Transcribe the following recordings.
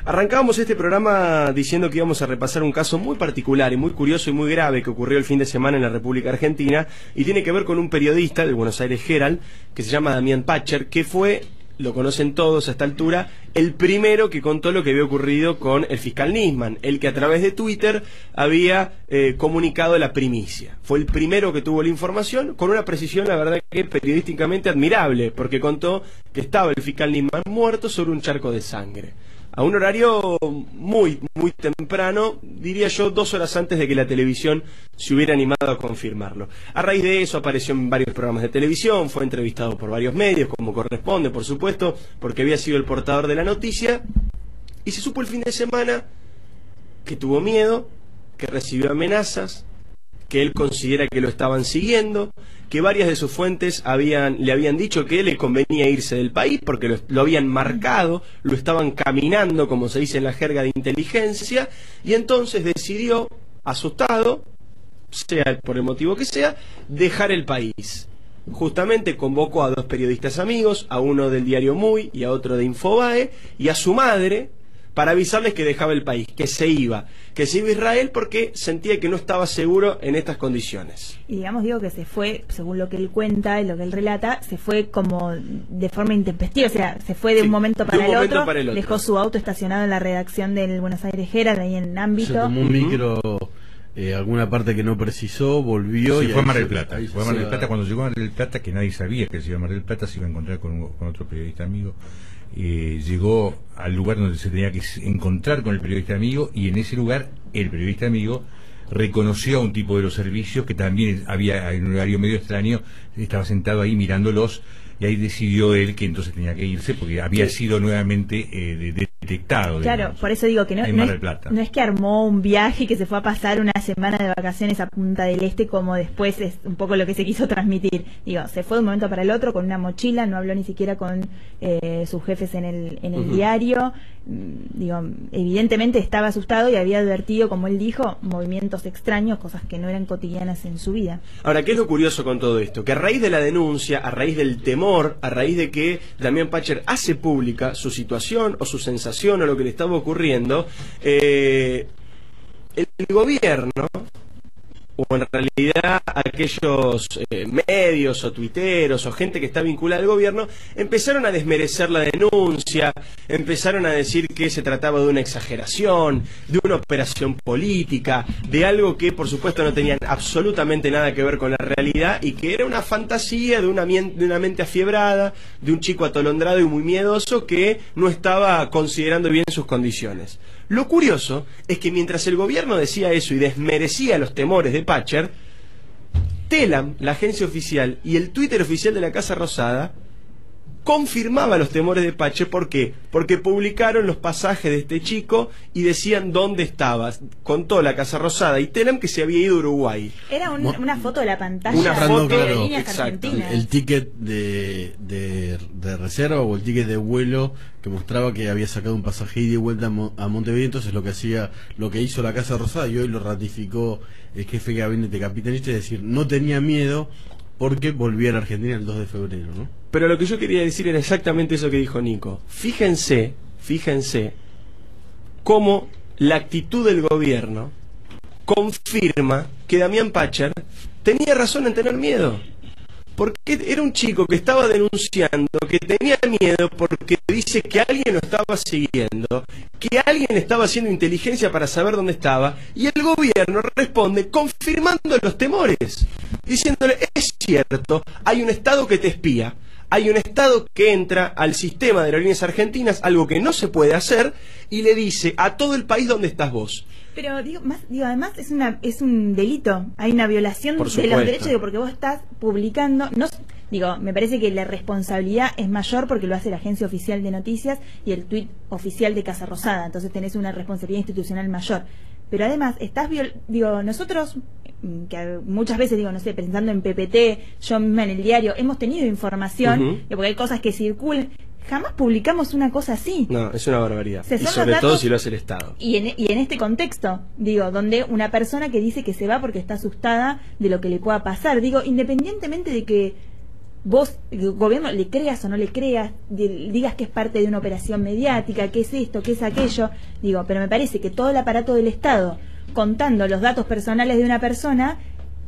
Arrancábamos este programa diciendo que íbamos a repasar un caso muy particular y muy curioso y muy grave que ocurrió el fin de semana en la República Argentina y tiene que ver con un periodista del Buenos Aires Herald que se llama Damián Pacher, que fue, lo conocen todos a esta altura, el primero que contó lo que había ocurrido con el fiscal Nisman, el que a través de Twitter había comunicado la primicia. Fue el primero que tuvo la información con una precisión, la verdad, que periodísticamente admirable, porque contó que estaba el fiscal Nisman muerto sobre un charco de sangre. A un horario muy temprano, diría yo, 2 horas antes de que la televisión se hubiera animado a confirmarlo. A raíz de eso apareció en varios programas de televisión, fue entrevistado por varios medios, como corresponde, por supuesto, porque había sido el portador de la noticia, y se supo el fin de semana que tuvo miedo, que recibió amenazas, que él considera que lo estaban siguiendo, que varias de sus fuentes le habían dicho que le convenía irse del país porque lo habían marcado, lo estaban caminando, como se dice en la jerga de inteligencia, y entonces decidió, asustado, sea por el motivo que sea, dejar el país. Justamente convocó a 2 periodistas amigos, a uno del diario Muy y a otro de Infobae, y a su madre, para avisarles que dejaba el país, que se iba a Israel porque sentía que no estaba seguro en estas condiciones. Y digamos, digo que se fue, según lo que él cuenta y lo que él relata, se fue como de forma intempestiva, o sea, se fue de un momento para el otro, dejó su auto estacionado en la redacción del Buenos Aires Herald, ahí en Ámbito. Se tomó un micro, alguna parte que no precisó, volvió. Sí, y fue a Mar del Plata. Fue a Mar del Plata. Cuando llegó a Mar del Plata, que nadie sabía que se iba a Mar del Plata, se iba a encontrar con otro periodista amigo. Llegó al lugar donde se tenía que encontrar con el periodista amigo, y en ese lugar el periodista amigo reconoció a un tipo de los servicios que también había, en un horario medio extraño, estaba sentado ahí mirándolos, y ahí decidió él que entonces tenía que irse porque había sido nuevamente detectado. Claro, digamos, por eso digo que no es que armó un viaje y que se fue a pasar una semana de vacaciones a Punta del Este, como después es un poco lo que se quiso transmitir. Digo, se fue de un momento para el otro con una mochila, no habló ni siquiera con sus jefes en el diario. Digo, evidentemente estaba asustado y había advertido, como él dijo, movimientos extraños, cosas que no eran cotidianas en su vida. Ahora, ¿qué es lo curioso con todo esto? Que a raíz de la denuncia, a raíz del temor, a raíz de que Damián Pacher hace pública su situación o su sensación o lo que le estaba ocurriendo, el gobierno, o en realidad aquellos medios o tuiteros o gente que está vinculada al gobierno, empezaron a desmerecer la denuncia, empezaron a decir que se trataba de una exageración, de una operación política, de algo que por supuesto no tenía absolutamente nada que ver con la realidad y que era una fantasía de una mente afiebrada, de un chico atolondrado y muy miedoso que no estaba considerando bien sus condiciones. Lo curioso es que mientras el gobierno decía eso y desmerecía los temores de Pacher, Telam, la agencia oficial, y el Twitter oficial de la Casa Rosada confirmaba los temores de Pacher. ¿Por qué? Porque publicaron los pasajes de este chico y decían dónde estaba. Contó la Casa Rosada y Telam que se había ido a Uruguay. Era una foto de la pantalla, una foto, de líneas argentinas. El ticket de reserva o el ticket de vuelo que mostraba que había sacado un pasaje ida y vuelta a Montevideo. Entonces lo que hizo la Casa Rosada, y hoy lo ratificó el jefe de gabinete capitalista, es decir, no tenía miedo porque volvía a la Argentina el 2 de febrero, ¿no? Pero lo que yo quería decir era exactamente eso que dijo Nico. Fíjense cómo la actitud del gobierno confirma que Damián Pacher tenía razón en tener miedo. Porque era un chico que estaba denunciando, que tenía miedo porque dice que alguien lo estaba siguiendo, que alguien estaba haciendo inteligencia para saber dónde estaba, y el gobierno responde confirmando los temores, diciéndole, es cierto, hay un Estado que te espía, hay un Estado que entra al sistema de aerolíneas argentinas, algo que no se puede hacer, y le dice a todo el país dónde estás vos. Pero además es un delito, hay una violación de los derechos, porque vos estás publicando, me parece que la responsabilidad es mayor porque lo hace la agencia oficial de noticias y el tuit oficial de Casa Rosada, entonces tenés una responsabilidad institucional mayor. Pero además nosotros, que muchas veces pensando en PPT, yo misma en el diario, hemos tenido información, porque hay cosas que circulan. Jamás publicamos una cosa así. No, es una barbaridad. Y sobre todo si lo hace el Estado. Y en este contexto, donde una persona que dice que se va porque está asustada de lo que le pueda pasar, independientemente de que vos, el gobierno, le creas o no le creas, digas que es parte de una operación mediática, que es esto, que es aquello, digo, pero me parece que todo el aparato del Estado, contando los datos personales de una persona,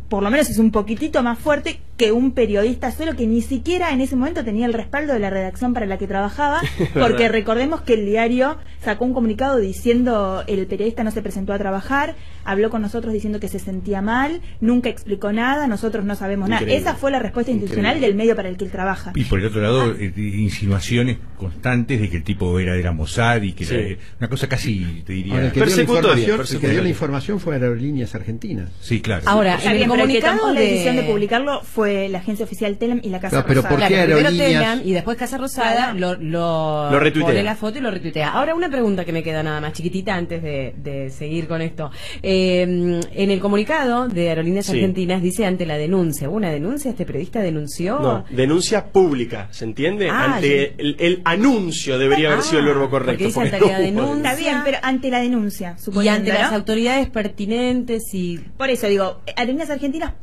por lo menos es un poquitito más fuerte que un periodista solo que ni siquiera en ese momento tenía el respaldo de la redacción para la que trabajaba, porque recordemos que el diario sacó un comunicado diciendo el periodista no se presentó a trabajar, habló con nosotros diciendo que se sentía mal, nunca explicó nada, nosotros no sabemos nada. Esa fue la respuesta institucional del medio para el que él trabaja. Y por el otro lado, insinuaciones constantes de que el tipo era de la Mossad y que era una cosa casi, te diría, el que dio la información fue Aerolíneas Argentinas. Sí, claro. Ahora, el comunicado la decisión de publicarlo fue la agencia oficial Telam y la Casa pero Rosada. ¿por qué primero Telam y después Casa Rosada lo retuitea, pone la foto y lo retuitea. Ahora una pregunta que me queda nada más chiquitita antes de seguir con esto. En el comunicado de Aerolíneas Argentinas dice ante la denuncia. ¿Hubo una denuncia? ¿Este periodista denunció? No, denuncia pública, ¿se entiende? Ante el anuncio debería haber sido el verbo correcto. Porque dice ante la denuncia. Está bien, pero ante la denuncia, y ante las autoridades pertinentes y... Por eso digo, Aerolíneas Argentinas,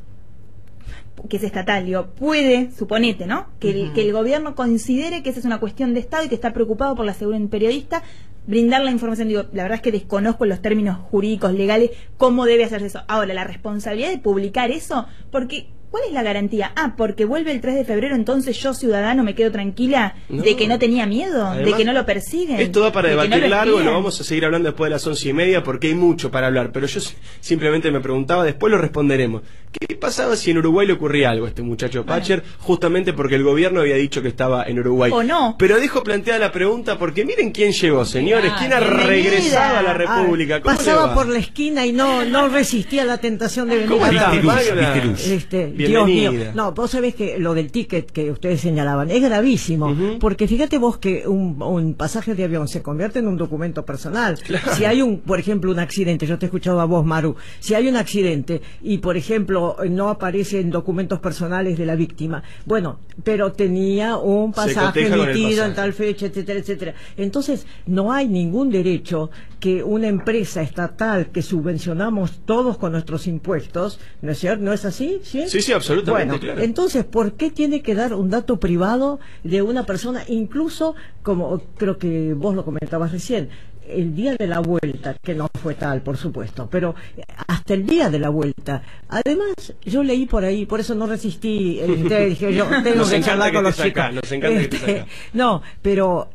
que es estatal, digo, puede, suponete, ¿no? Que el gobierno considere que esa es una cuestión de Estado y que está preocupado por la seguridad del periodista, brindar la información. Digo, la verdad es que desconozco los términos jurídicos, legales, cómo debe hacerse eso. Ahora, la responsabilidad de publicar eso, porque ¿cuál es la garantía? Porque vuelve el 3 de febrero, entonces yo, ciudadano, me quedo tranquila de que no tenía miedo, de que no lo persiguen. Esto da para debatir largo, lo vamos a seguir hablando después de las 11:30 porque hay mucho para hablar, pero yo simplemente me preguntaba, después lo responderemos. ¿Qué pasaba si en Uruguay le ocurría algo a este muchacho Patcher? Justamente porque el gobierno había dicho que estaba en Uruguay. ¿O no? Pero dejo planteada la pregunta porque miren quién llegó, señores, quién ha regresado a la República. Pasaba por la esquina y no resistía la tentación de venir. ¿Cómo estás, Dios mío. No, vos sabés que lo del ticket que ustedes señalaban es gravísimo, porque fíjate vos que un pasaje de avión se convierte en un documento personal. Claro. Si hay por ejemplo, un accidente, yo te he escuchado a vos, Maru, si hay un accidente y, por ejemplo, no aparecen documentos personales de la víctima, bueno, pero tenía un pasaje emitido en tal fecha, etcétera, etcétera. Entonces, no hay ningún derecho que una empresa estatal que subvencionamos todos con nuestros impuestos, ¿no es cierto? ¿No es así? Sí, absolutamente. Bueno, claro. Entonces, ¿por qué tiene que dar un dato privado de una persona, incluso, como creo que vos lo comentabas recién, el día de la vuelta, que no fue tal, por supuesto, pero hasta el día de la vuelta? Además, yo leí por ahí, por eso no resistí, dije yo, tengo que charlar con los chicos. Nos encanta que te saca. No, pero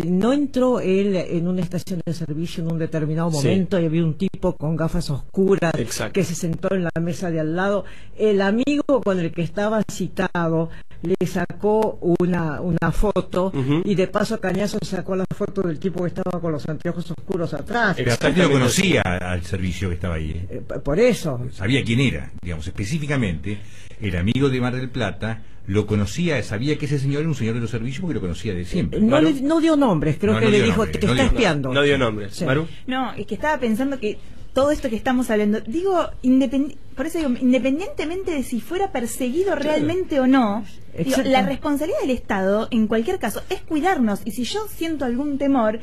no entró él en una estación de servicio en un determinado momento y había un tipo con gafas oscuras que se sentó en la mesa de al lado. El amigo con el que estaba citado le sacó una foto y de paso a cañazo sacó la foto del tipo que estaba con los anteojos oscuros atrás. El bastante lo conocía al servicio que estaba ahí. Por eso. Sabía quién era, digamos, específicamente. El amigo de Mar del Plata lo conocía, sabía que ese señor era un señor de los servicios porque lo conocía de siempre. No dio nombres, creo que le dijo, te está espiando. No dio nombres. Sí. ¿Maru? No, es que estaba pensando que todo esto que estamos hablando, digo, por eso digo, independientemente de si fuera perseguido realmente o no, digo, la responsabilidad del Estado, en cualquier caso, es cuidarnos. Y si yo siento algún temor,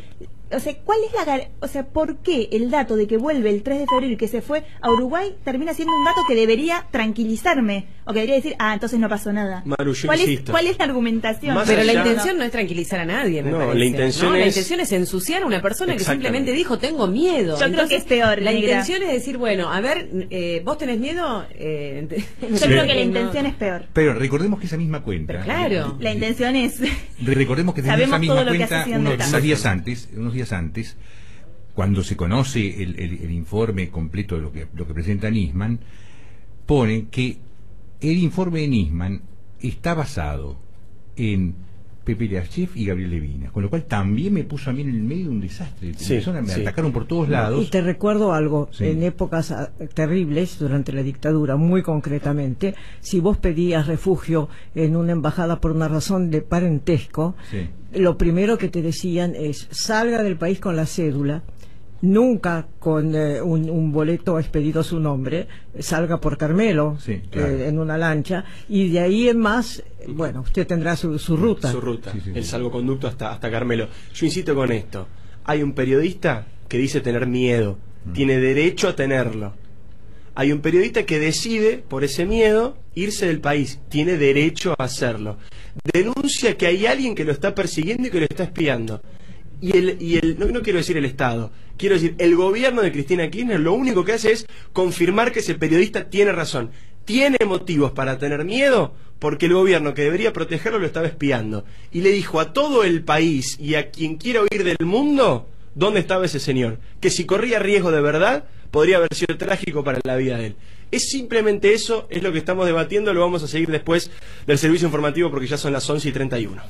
o sea, ¿por qué el dato de que vuelve el 3 de febrero y que se fue a Uruguay termina siendo un dato que debería tranquilizarme? O que debería decir, entonces no pasó nada. Maru, yo ¿Cuál insisto. ¿Cuál es la argumentación? Pero la intención no es tranquilizar a nadie, me parece. La intención la intención es ensuciar a una persona que simplemente dijo, tengo miedo. Yo creo que es peor. La intención es decir, bueno, a ver, ¿vos tenés miedo? Yo creo que la intención es peor. Pero recordemos que esa misma cuenta... Pero claro. La intención es... Recordemos que desde esa misma cuenta, unos días antes, cuando se conoce el informe completo de lo que presenta Nisman, pone que el informe de Nisman está basado en Pepe Learchef y Gabriel Levinas, con lo cual también me puso a mí en el medio de un desastre. Me atacaron por todos lados. Y te recuerdo algo, en épocas terribles, durante la dictadura, muy concretamente, si vos pedías refugio en una embajada por una razón de parentesco, lo primero que te decían es, salga del país con la cédula, nunca con un boleto expedido a su nombre, salga por Carmelo, en una lancha, y de ahí en más, bueno, usted tendrá su ruta. Su ruta, el salvoconducto hasta Carmelo. Yo insisto con esto, hay un periodista que dice tener miedo, tiene derecho a tenerlo. hay un periodista que decide, por ese miedo, irse del país. Tiene derecho a hacerlo. Denuncia que hay alguien que lo está persiguiendo y que lo está espiando. No quiero decir el Estado, quiero decir, el gobierno de Cristina Kirchner lo único que hace es confirmar que ese periodista tiene razón. Tiene motivos para tener miedo porque el gobierno que debería protegerlo lo estaba espiando. Y le dijo a todo el país y a quien quiera huir del mundo dónde estaba ese señor. Que si corría riesgo de verdad, podría haber sido trágico para la vida de él. Es simplemente eso, es lo que estamos debatiendo, lo vamos a seguir después del servicio informativo porque ya son las 11:31.